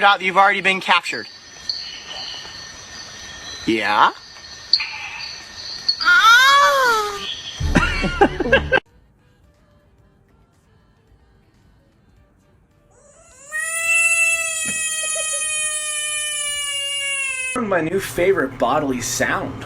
out that you've already been captured. Yeah? My new favorite bodily sound.